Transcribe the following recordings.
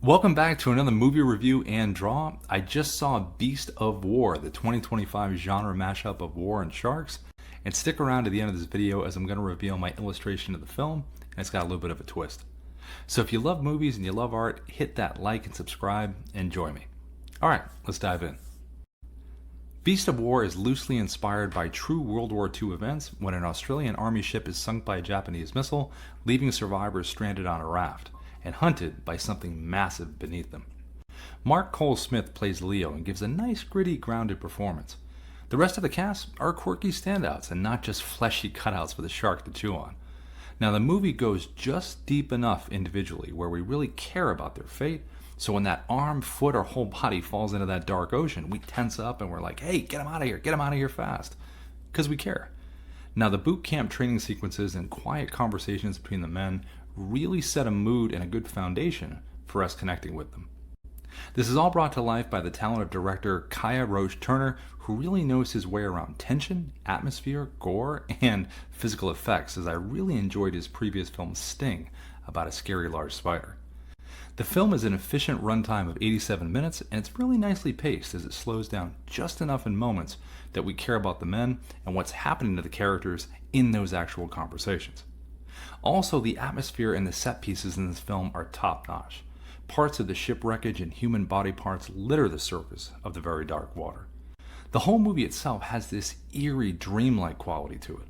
Welcome back to another movie review and draw. I just saw Beast of War, the 2025 genre mashup of war and sharks. And stick around to the end of this video as I'm going to reveal my illustration of the film, and it's got a little bit of a twist. So if you love movies and you love art, hit that like and subscribe and join me. Alright, let's dive in. Beast of War is loosely inspired by true World War II events when an Australian army ship is sunk by a Japanese missile, leaving survivors stranded on a raft and hunted by something massive beneath them. Mark Cole Smith plays Leo and gives a nice, gritty, grounded performance. The rest of the cast are quirky standouts and not just fleshy cutouts for the shark to chew on. Now, the movie goes just deep enough individually where we really care about their fate, so when that arm, foot, or whole body falls into that dark ocean, we tense up and we're like, hey, get him out of here fast. Because we care. Now, the boot camp training sequences and quiet conversations between the men really set a mood and a good foundation for us connecting with them. This is all brought to life by the talented director Kaya Roche Turner, who really knows his way around tension, atmosphere, gore, and physical effects, as I really enjoyed his previous film Sting, about a scary large spider. The film is an efficient runtime of 87 minutes, and it's really nicely paced as it slows down just enough in moments that we care about the men and what's happening to the characters in those actual conversations. Also, the atmosphere and the set pieces in this film are top-notch. Parts of the ship wreckage and human body parts litter the surface of the very dark water. The whole movie itself has this eerie, dreamlike quality to it.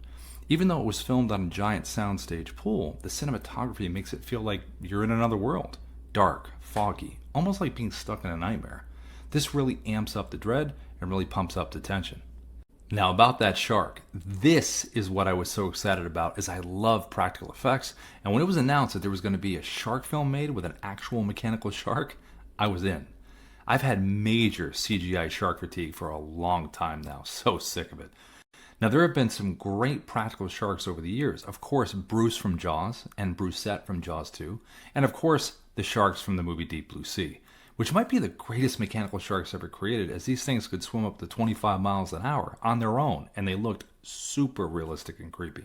Even though it was filmed on a giant soundstage pool, the cinematography makes it feel like you're in another world. Dark, foggy, almost like being stuck in a nightmare. This really amps up the dread and really pumps up the tension. Now, about that shark, this is what I was so excited about, as I love practical effects, and when it was announced that there was going to be a shark film made with an actual mechanical shark, I was in. I've had major CGI shark fatigue for a long time now, so sick of it. Now, there have been some great practical sharks over the years. Of course, Bruce from Jaws, and Brucette from Jaws 2, and of course, the sharks from the movie Deep Blue Sea, which might be the greatest mechanical sharks ever created, as these things could swim up to 25 miles an hour on their own, and they looked super realistic and creepy.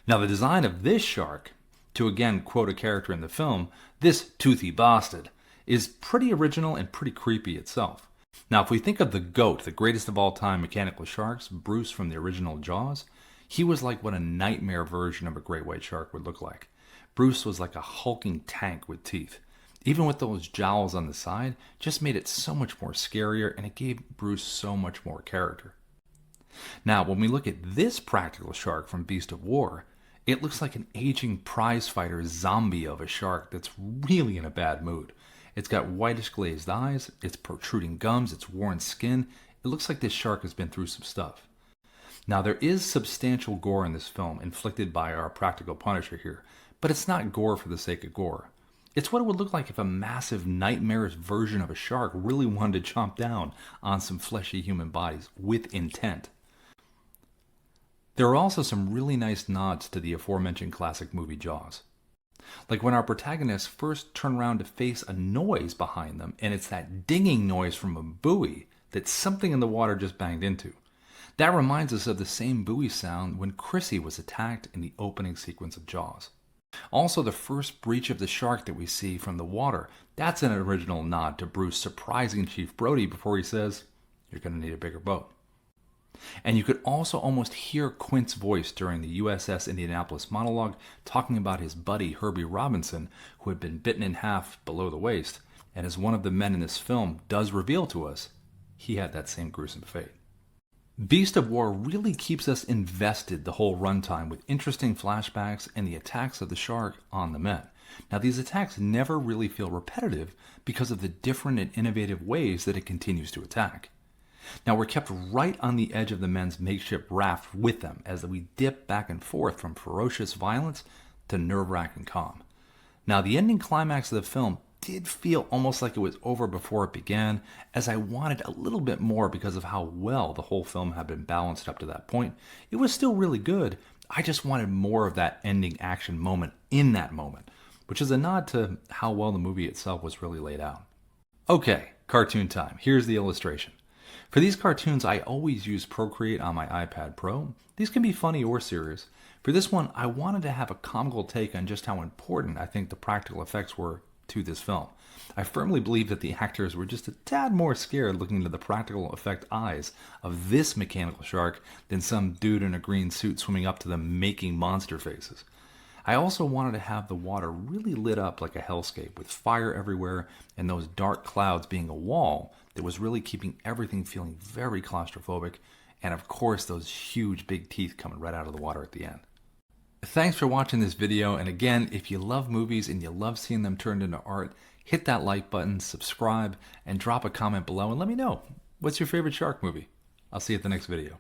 Now, the design of this shark, to again quote a character in the film, this toothy bastard, is pretty original and pretty creepy itself. Now, if we think of the GOAT, the greatest of all time mechanical sharks, Bruce from the original Jaws, he was like what a nightmare version of a great white shark would look like. Bruce was like a hulking tank with teeth. Even with those jowls on the side, just made it so much more scarier, and it gave Bruce so much more character. Now, when we look at this practical shark from Beast of War, it looks like an aging prizefighter zombie of a shark that's really in a bad mood. It's got whitish glazed eyes, it's protruding gums, it's worn skin. It looks like this shark has been through some stuff. Now, there is substantial gore in this film inflicted by our practical Punisher here, but it's not gore for the sake of gore. It's what it would look like if a massive, nightmarish version of a shark really wanted to chomp down on some fleshy human bodies with intent. There are also some really nice nods to the aforementioned classic movie Jaws. Like when our protagonists first turn around to face a noise behind them, and it's that dinging noise from a buoy that something in the water just banged into. That reminds us of the same buoy sound when Chrissy was attacked in the opening sequence of Jaws. Also, the first breach of the shark that we see from the water, that's an original nod to Bruce surprising Chief Brody before he says, "You're going to need a bigger boat." And you could also almost hear Quint's voice during the USS Indianapolis monologue talking about his buddy Herbie Robinson, who had been bitten in half below the waist, and as one of the men in this film does reveal to us, he had that same gruesome fate. Beast of War really keeps us invested the whole runtime with interesting flashbacks and the attacks of the shark on the men. Now, these attacks never really feel repetitive because of the different and innovative ways that it continues to attack. Now, we're kept right on the edge of the men's makeshift raft with them as we dip back and forth from ferocious violence to nerve-wracking calm. Now, the ending climax of the film did feel almost like it was over before it began, as I wanted a little bit more because of how well the whole film had been balanced up to that point. It was still really good. I just wanted more of that ending action moment in that moment, which is a nod to how well the movie itself was really laid out. Okay, cartoon time. Here's the illustration. For these cartoons, I always use Procreate on my iPad Pro. These can be funny or serious. For this one, I wanted to have a comical take on just how important I think the practical effects were to this film. I firmly believe that the actors were just a tad more scared looking into the practical effect eyes of this mechanical shark than some dude in a green suit swimming up to them making monster faces. I also wanted to have the water really lit up like a hellscape with fire everywhere and those dark clouds being a wall that was really keeping everything feeling very claustrophobic, and of course those huge big teeth coming right out of the water at the end. Thanks for watching this video, and again, if you love movies and you love seeing them turned into art, hit that like button, subscribe, and drop a comment below and let me know, what's your favorite shark movie? I'll see you at the next video.